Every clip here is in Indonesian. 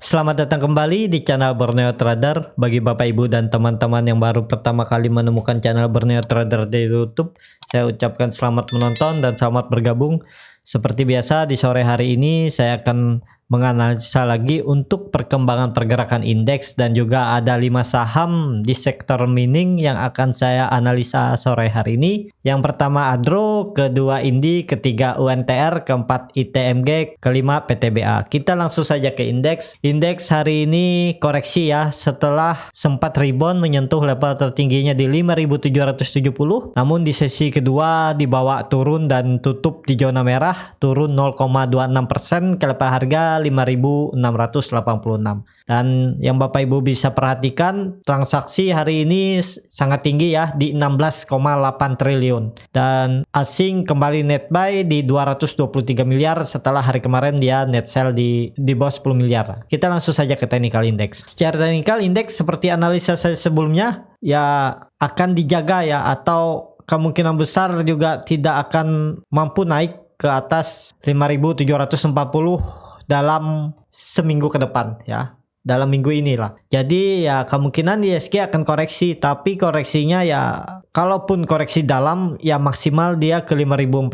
Selamat datang kembali di channel Borneo Trader. Bagi Bapak Ibu dan teman-teman yang baru pertama kali menemukan channel Borneo Trader di YouTube, saya ucapkan selamat menonton dan selamat bergabung. Seperti biasa di sore hari ini saya akan menganalisa lagi untuk perkembangan pergerakan indeks dan juga ada 5 saham di sektor mining yang akan saya analisa sore hari ini. Yang pertama Adro, kedua Indi, ketiga UNTR, keempat ITMG, kelima PTBA. Kita langsung saja ke indeks. Indeks hari ini koreksi ya, setelah sempat rebound menyentuh level tertingginya di 5.770. Namun di sesi kedua dibawa turun dan tutup di zona merah, turun 0,26% ke level harga 5.686. Dan yang Bapak Ibu bisa perhatikan, transaksi hari ini sangat tinggi ya, di 16,8 triliun. Dan asing kembali net buy di 223 miliar setelah hari kemarin dia net sell di bawah 10 miliar. Kita langsung saja ke technical index. Secara technical index seperti analisa saya sebelumnya ya akan dijaga ya, atau kemungkinan besar juga tidak akan mampu naik ke atas 5.740 dalam seminggu ke depan ya, dalam minggu inilah. Jadi ya kemungkinan ISG akan koreksi, tapi koreksinya ya kalaupun koreksi dalam ya maksimal dia ke 5.420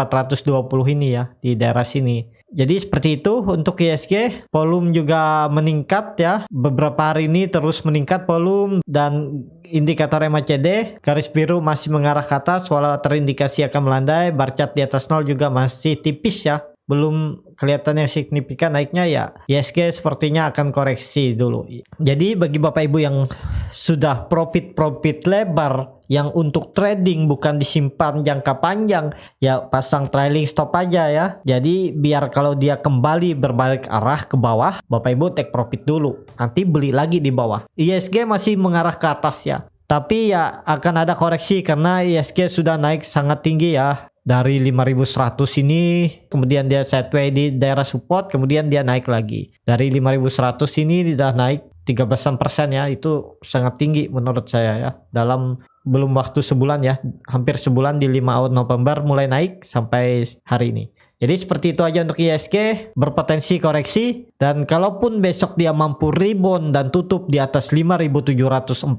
ini ya, di daerah sini. Jadi seperti itu untuk ISG. Volume juga meningkat ya, beberapa hari ini terus meningkat volume, dan indikator MACD garis biru masih mengarah ke atas walau terindikasi akan melandai. Bar chart di atas 0 juga masih tipis ya, belum kelihatan yang signifikan naiknya ya. ISG sepertinya akan koreksi dulu. Jadi bagi Bapak Ibu yang sudah profit lebar, yang untuk trading bukan disimpan jangka panjang, ya pasang trailing stop aja ya. Jadi biar kalau dia kembali berbalik arah ke bawah, Bapak Ibu take profit dulu, nanti beli lagi di bawah. ISG masih mengarah ke atas ya, tapi ya akan ada koreksi karena ISG sudah naik sangat tinggi ya, dari 5.100 ini, kemudian dia sideways di daerah support, kemudian dia naik lagi. Dari 5.100 ini sudah naik 13% ya, itu sangat tinggi menurut saya ya. Dalam belum waktu sebulan ya, hampir sebulan, di 5 November mulai naik sampai hari ini. Jadi seperti itu aja untuk ISG, berpotensi koreksi, dan kalaupun besok dia mampu rebound dan tutup di atas 5.740,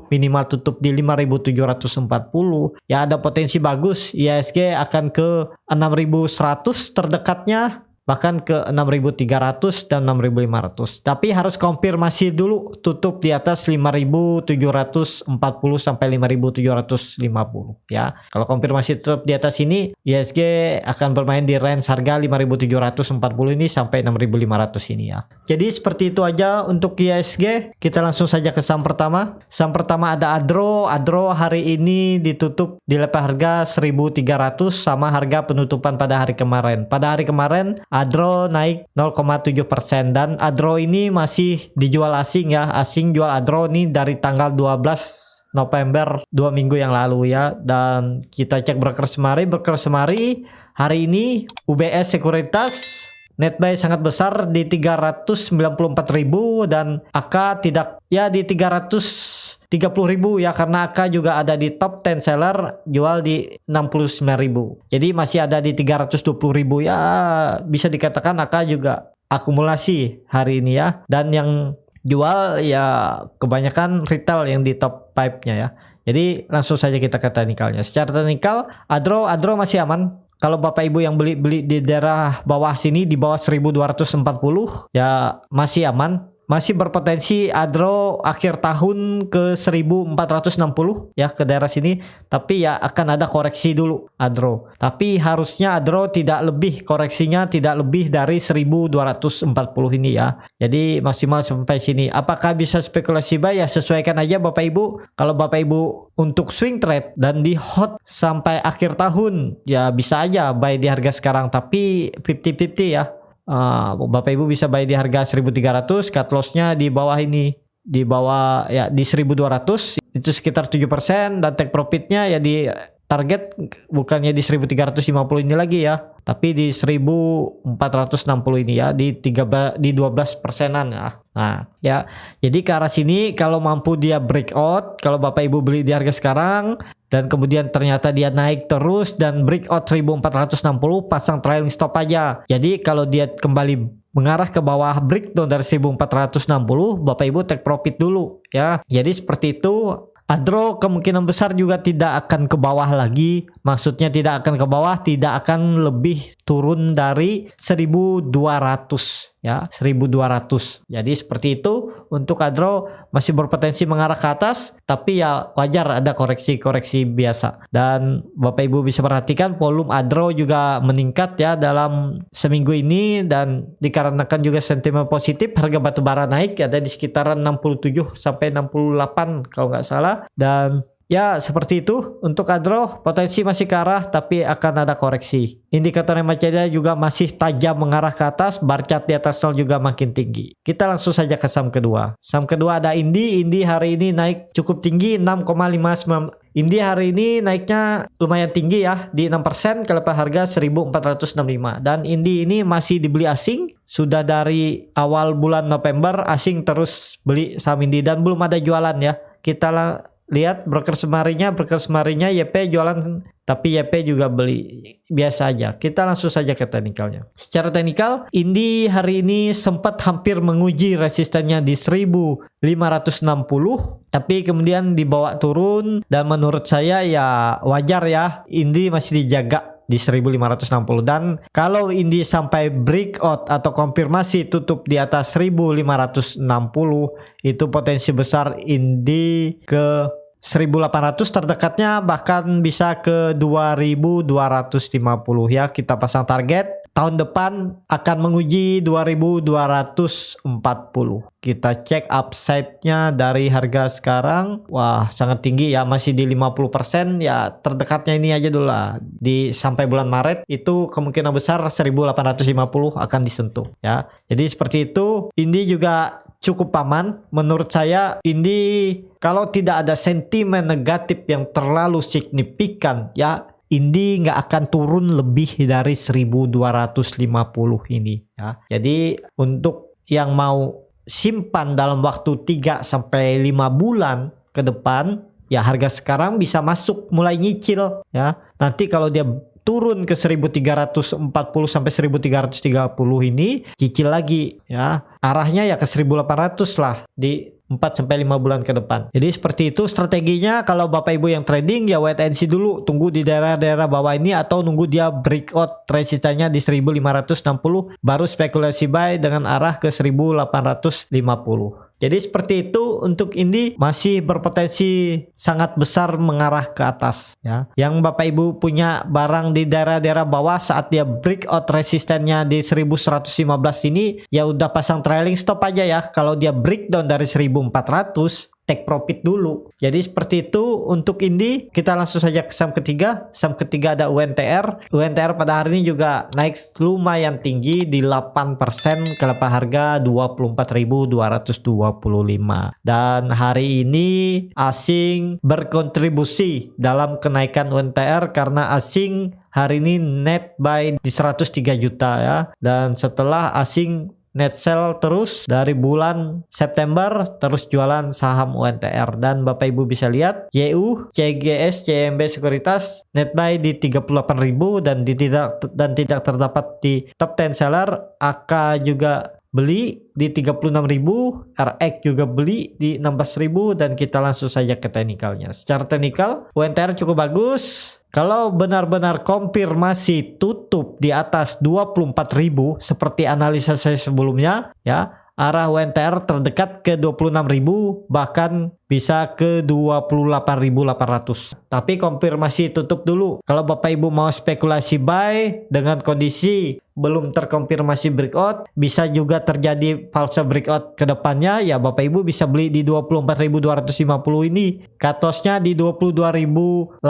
minimal tutup di 5.740, ya ada potensi bagus ISG akan ke 6.100 terdekatnya, bahkan ke 6.300 dan 6.500. Tapi harus konfirmasi dulu tutup di atas 5.740 sampai 5.750 ya. Kalau konfirmasi tutup di atas ini, ISG akan bermain di range harga 5.740 ini sampai 6.500 ini ya. Jadi seperti itu aja untuk ISG. Kita langsung saja ke saham pertama. Saham pertama ada Adro. Adro hari ini ditutup di level harga 1.300 sama harga penutupan pada hari kemarin. Pada hari kemarin Adro naik 0,7%, dan Adro ini masih dijual asing ya. Asing jual Adro ini dari tanggal 12 November 2 minggu yang lalu ya. Dan kita cek broker semari hari ini UBS Sekuritas net buy sangat besar di 394.000, dan AK tidak ya di 330.000 ya, karena AK juga ada di top 10 seller jual di 69.000. Jadi masih ada di 320.000 ya, bisa dikatakan AK juga akumulasi hari ini ya. Dan yang jual ya kebanyakan retail yang di top 5-nya ya. Jadi langsung saja kita ke teknikalnya. Secara teknikal Adro masih aman. Kalau Bapak Ibu yang beli di daerah bawah sini, di bawah 1.240 ya masih aman. Masih berpotensi Adro akhir tahun ke 1.460 ya, ke daerah sini. Tapi ya akan ada koreksi dulu Adro. Tapi harusnya Adro koreksinya tidak lebih dari 1.240 ini ya. Jadi maksimal sampai sini. Apakah bisa spekulasi buy? Ya sesuaikan aja Bapak Ibu. Kalau Bapak Ibu untuk swing trade dan di hot sampai akhir tahun, ya bisa aja buy di harga sekarang, tapi 50-50 ya. Bapak Ibu bisa buy di harga 1.300, cut loss-nya di bawah ini, di bawah ya di 1.200, itu sekitar 7%, dan take profit-nya ya di target bukannya di 1.350 ini lagi ya, tapi di 1.460 ini ya, di 12%-an ya. Nah ya, jadi ke arah sini kalau mampu dia breakout, kalau Bapak Ibu beli di harga sekarang dan kemudian ternyata dia naik terus dan breakout 1460, pasang trailing stop aja. Jadi kalau dia kembali mengarah ke bawah breakdown dari 1460, Bapak Ibu take profit dulu ya. Jadi seperti itu. Adro kemungkinan besar juga tidak akan ke bawah lagi. Maksudnya tidak akan ke bawah, tidak akan lebih turun dari 1200 ya, 1200. Jadi seperti itu untuk Adro masih berpotensi mengarah ke atas, tapi ya wajar ada koreksi-koreksi biasa. Dan Bapak Ibu bisa perhatikan volume Adro juga meningkat ya dalam seminggu ini, dan dikarenakan juga sentimen positif harga batu bara naik, ada di sekitaran 67 sampai 68 kalau nggak salah. Dan ya seperti itu untuk Adro, potensi masih ke arah tapi akan ada koreksi. Indikator MACD juga masih tajam mengarah ke atas, bar chart di atas nol juga makin tinggi. Kita langsung saja ke saham kedua. Saham kedua ada Indi. Indi hari ini naik cukup tinggi 6,59. Indi hari ini naiknya lumayan tinggi ya, di 6% ke level harga 1465. Dan Indi ini masih dibeli asing. Sudah dari awal bulan November asing terus beli saham Indi dan belum ada jualan ya. Kita lihat broker semarinya YP jualan, tapi YP juga beli biasa aja. Kita langsung saja ke teknikalnya. Secara teknikal, Indi hari ini sempat hampir menguji resistennya di 1560, tapi kemudian dibawa turun, dan menurut saya ya wajar ya, Indi masih dijaga di 1560. Dan kalau Indi sampai breakout atau konfirmasi tutup di atas 1560, itu potensi besar Indi ke 1800, terdekatnya bahkan bisa ke 2250 ya. Kita pasang target tahun depan akan menguji 2240. Kita cek upside-nya dari harga sekarang. Wah, sangat tinggi ya, masih di 50% ya. Terdekatnya ini aja dulu lah. Di sampai bulan Maret itu kemungkinan besar 1850 akan disentuh ya. Jadi seperti itu. Indi juga cukup aman menurut saya. Indi kalau tidak ada sentimen negatif yang terlalu signifikan ya, Indi nggak akan turun lebih dari 1250 ini ya. Jadi untuk yang mau simpan dalam waktu 3 sampai 5 bulan ke depan ya, harga sekarang bisa masuk mulai nyicil ya. Nanti kalau dia turun ke 1340 sampai 1330 ini cicil lagi ya. Arahnya ya ke 1800 lah di 4 sampai 5 bulan ke depan. Jadi seperti itu strateginya. Kalau Bapak Ibu yang trading ya wait and see dulu, tunggu di daerah-daerah bawah ini atau nunggu dia breakout resistannya di 1560 baru spekulasi buy dengan arah ke 1850. Jadi seperti itu untuk Indi, masih berpotensi sangat besar mengarah ke atas ya. Yang Bapak Ibu punya barang di daerah-daerah bawah saat dia breakout resistennya di 1115 ini ya udah pasang trailing stop aja ya. Kalau dia breakdown dari 1400 take profit dulu. Jadi seperti itu untuk Indi. Kita langsung saja ke saham ketiga. Saham ketiga ada UNTR. UNTR pada hari ini juga naik lumayan tinggi di 8% ke level harga 24.225. Dan hari ini asing berkontribusi dalam kenaikan UNTR karena asing hari ini net buy di 103 juta ya. Dan setelah asing net sell terus dari bulan September, terus jualan saham UNTR. Dan Bapak Ibu bisa lihat YU, CGS, CMB Sekuritas net buy di 38.000 dan tidak terdapat di top 10 seller. AK juga beli di 36.000, RX juga beli di 16.000. Dan kita langsung saja ke teknikalnya. Secara teknikal UNTR cukup bagus. Kalau benar-benar konfirmasi tutup di atas 24.000 seperti analisa saya sebelumnya ya, arah UNTR terdekat ke 26.000, bahkan bisa ke 28.800. Tapi konfirmasi tutup dulu. Kalau Bapak Ibu mau spekulasi buy dengan kondisi belum terkonfirmasi breakout, bisa juga terjadi false breakout ke depannya ya, Bapak Ibu bisa beli di 24.250 ini. Cut loss-nya di 22.800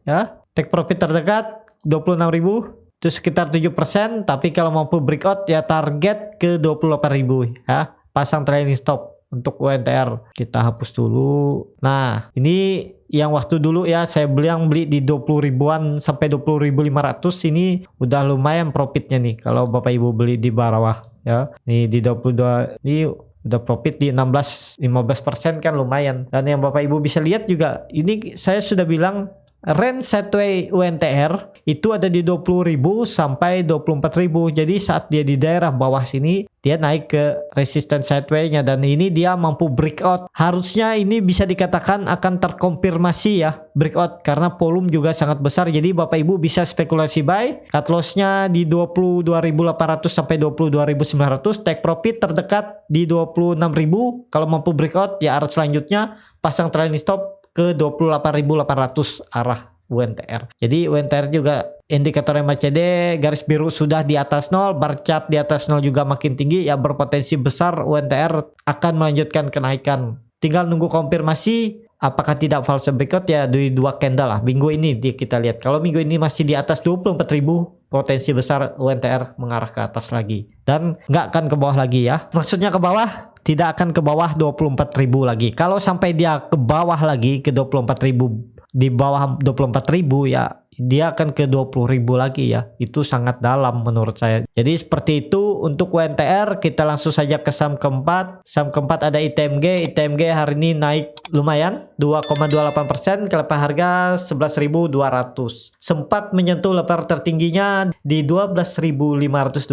ya. Take profit terdekat 26.000. Itu sekitar 7%, tapi kalau mampu breakout ya target ke 28.000 ya. Pasang trailing stop untuk UNTR. Kita hapus dulu. Nah, ini yang waktu dulu ya saya beli di 20 ribuan sampai 20.500, ini udah lumayan profitnya nih kalau Bapak Ibu beli di bawah ya. Nih di 22 ini udah profit di 16-15% kan lumayan. Dan yang Bapak Ibu bisa lihat juga ini saya sudah bilang range sideways UNTR itu ada di 20.000 sampai 24.000. Jadi saat dia di daerah bawah sini dia naik ke resistance sideways-nya dan ini dia mampu breakout. Harusnya ini bisa dikatakan akan terkonfirmasi ya breakout karena volume juga sangat besar. Jadi Bapak Ibu bisa spekulasi buy. Cut loss-nya di 22.800 sampai 22.900. Take profit terdekat di 26.000. Kalau mampu breakout ya arah selanjutnya pasang trailing stop ke 28.800 arah UNTR. Jadi UNTR juga indikator MACD garis biru sudah di atas 0, bar chart di atas 0 juga makin tinggi ya, berpotensi besar UNTR akan melanjutkan kenaikan. Tinggal nunggu konfirmasi apakah tidak false breakout ya di 2 candle lah. Minggu ini kita lihat. Kalau minggu ini masih di atas 24.000, potensi besar UNTR mengarah ke atas lagi dan nggak akan ke bawah lagi ya. Maksudnya ke bawah, tidak akan ke bawah 24.000 lagi. Kalau sampai dia ke bawah lagi ke 24.000, di bawah 24.000 ya dia akan ke 20.000 lagi ya. Itu sangat dalam menurut saya. Jadi seperti itu untuk UNTR. Kita langsung saja ke saham keempat. Saham keempat ada ITMG. ITMG hari ini naik lumayan 2,28%, ke level harga 11.200. Sempat menyentuh level tertingginya di 12.525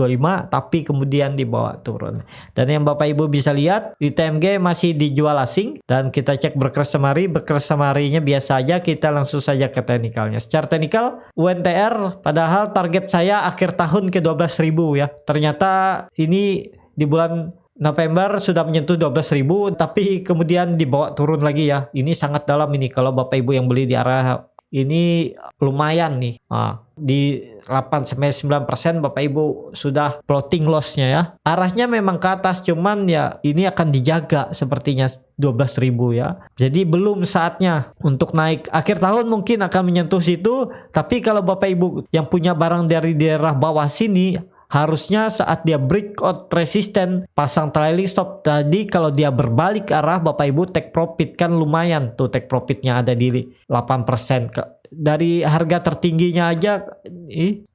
tapi kemudian dibawa turun. Dan yang Bapak Ibu bisa lihat ITMG masih dijual asing dan kita cek berkeras semari. Berkeras semarinya biasa aja. Kita langsung saja ke teknikalnya. Secara teknikal UNTR padahal target saya akhir tahun ke 12.000 ya. Ternyata ini di bulan November sudah menyentuh 12.000 tapi kemudian dibawa turun lagi ya. Ini sangat dalam ini kalau Bapak Ibu yang beli di arah ini lumayan nih. Di 8-9% Bapak Ibu sudah floating loss-nya ya. Arahnya memang ke atas cuman ya ini akan dijaga sepertinya 12.000 ya. Jadi belum saatnya untuk naik. Akhir tahun mungkin akan menyentuh situ, tapi kalau Bapak Ibu yang punya barang dari daerah bawah sini harusnya saat dia breakout resisten pasang trailing stop. Tadi kalau dia berbalik arah Bapak Ibu take profit kan lumayan tuh, take profitnya ada di 8% dari harga tertingginya aja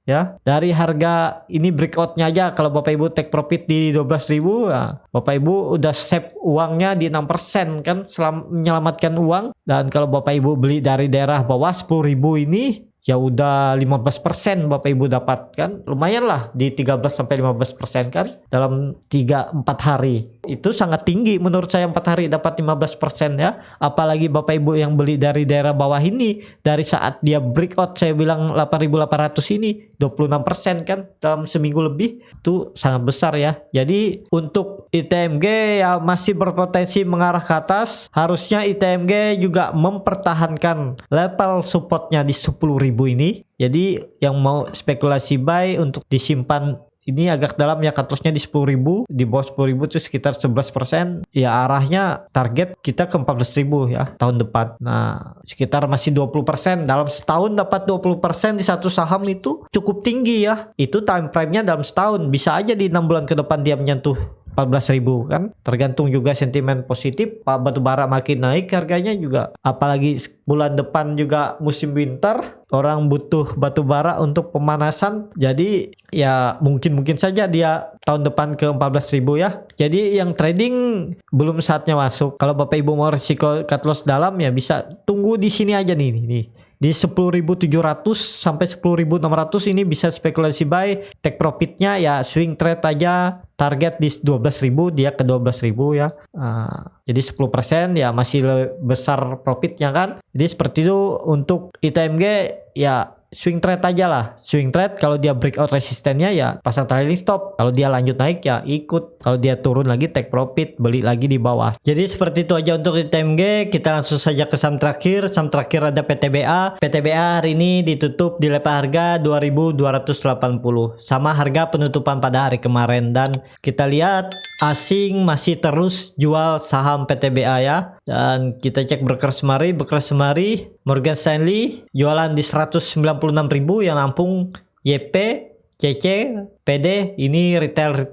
ya. Dari harga ini breakoutnya aja kalau Bapak Ibu take profit di 12.000 ya, Bapak Ibu udah save uangnya di 6% kan, menyelamatkan uang. Dan kalau Bapak Ibu beli dari daerah bawah 10.000 ini ya udah 15% Bapak Ibu dapatkan. Lumayan lah di 13-15% kan dalam 3-4 hari. Itu sangat tinggi menurut saya, 4 hari dapat 15% ya. Apalagi Bapak Ibu yang beli dari daerah bawah ini, dari saat dia breakout saya bilang 8.800 ini 26% kan dalam seminggu lebih. Itu sangat besar ya. Jadi untuk ITMG ya masih berpotensi mengarah ke atas. Harusnya ITMG juga mempertahankan level supportnya di 10.000 ini. Jadi yang mau spekulasi buy untuk disimpan ini agak dalam ya, cut loss-nya di 10.000, di bawah 10.000 itu sekitar 11%. Ya arahnya target kita ke 14.000 ya tahun depan. Nah sekitar masih 20%. Dalam setahun dapat 20% di satu saham itu cukup tinggi ya. Itu time frame-nya dalam setahun. Bisa aja di 6 bulan ke depan dia menyentuh 14.000 kan. Tergantung juga sentimen positif. Pak batubara makin naik harganya juga. Apalagi bulan depan juga musim winter. Orang butuh batubara untuk pemanasan. Jadi ya mungkin saja dia tahun depan ke 14.000 ya. Jadi yang trading belum saatnya masuk. Kalau Bapak Ibu mau risiko cut loss dalam ya bisa tunggu di sini aja nih. Di 10.700 sampai 10.600 ini bisa spekulasi buy. Take profitnya ya swing trade aja. Target di 12.000 dia ke 12.000 ya. Jadi 10% ya masih besar profitnya kan. Jadi seperti itu untuk ITMG ya. Swing trade aja lah. Swing trade kalau dia breakout resistennya ya pasang trailing stop. Kalau dia lanjut naik ya ikut. Kalau dia turun lagi take profit, beli lagi di bawah. Jadi seperti itu aja untuk ITMG. Kita langsung saja ke saham terakhir. Saham terakhir ada PTBA. PTBA hari ini ditutup di level harga 2.280. Sama harga penutupan pada hari kemarin. Dan kita lihat asing masih terus jual saham PTBA ya. Dan kita cek berkeras semari. Morgan Stanley jualan di 196.000 yang nampung YP, CC, PD, ini retail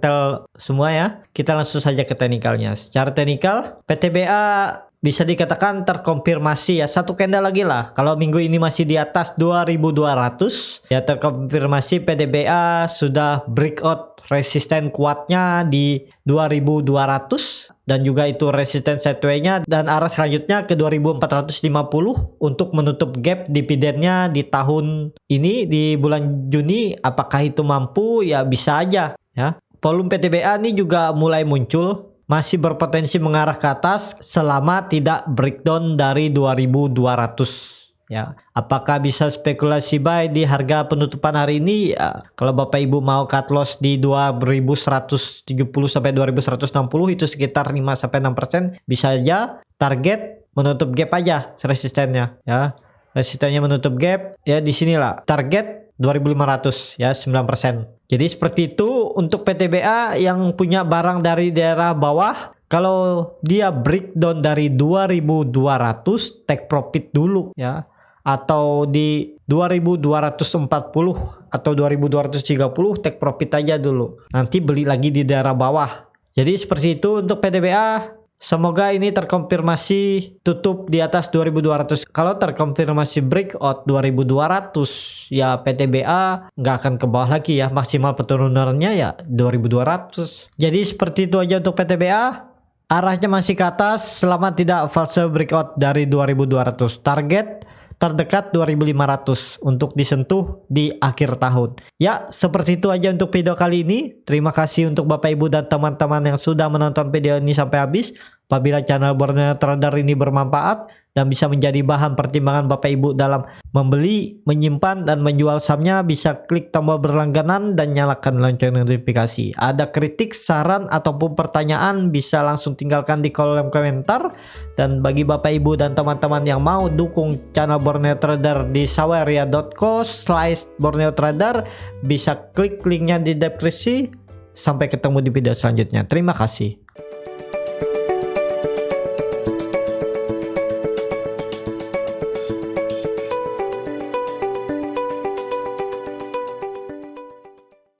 semua ya. Kita langsung saja ke teknikalnya. Secara teknikal PTBA bisa dikatakan terkonfirmasi ya, satu candle lagi lah. Kalau minggu ini masih di atas 2.200 ya terkonfirmasi PTBA sudah breakout resisten kuatnya di 2200 dan juga itu resisten sideways-nya, dan arah selanjutnya ke 2450 untuk menutup gap dividennya di tahun ini di bulan Juni. Apakah itu mampu? Ya bisa aja ya. Volume PTBA ini juga mulai muncul, masih berpotensi mengarah ke atas selama tidak breakdown dari 2200 ya. Apakah bisa spekulasi buy di harga penutupan hari ini? Ya, kalau Bapak Ibu mau cut loss di 2170 sampai 2160 itu sekitar 5 sampai 6%, bisa aja target menutup gap aja resistennya ya. Resistennya menutup gap ya, di sinilah target 2500 ya, 9%. Jadi seperti itu untuk PTBA yang punya barang dari daerah bawah. Kalau dia breakdown dari 2200 take profit dulu ya, atau di 2240 atau 2230 take profit aja dulu, nanti beli lagi di daerah bawah. Jadi seperti itu untuk PTBA. Semoga ini terkonfirmasi tutup di atas 2200. Kalau terkonfirmasi breakout 2200 ya PTBA nggak akan ke bawah lagi ya, maksimal peturunannya ya 2200. Jadi seperti itu aja untuk PTBA. Arahnya masih ke atas selama tidak false breakout dari 2200. Target terdekat 2500 untuk disentuh di akhir tahun. Ya, seperti itu aja untuk video kali ini. Terima kasih untuk Bapak Ibu dan teman-teman yang sudah menonton video ini sampai habis. Apabila channel Borneo Trader ini bermanfaat dan bisa menjadi bahan pertimbangan Bapak Ibu dalam membeli, menyimpan, dan menjual sahamnya, bisa klik tombol berlangganan dan nyalakan lonceng notifikasi. Ada kritik, saran, ataupun pertanyaan bisa langsung tinggalkan di kolom komentar. Dan bagi Bapak Ibu dan teman-teman yang mau dukung channel Borneo Trader di saweria.co/Borneo Trader, bisa klik linknya di deskripsi. Sampai ketemu di video selanjutnya. Terima kasih.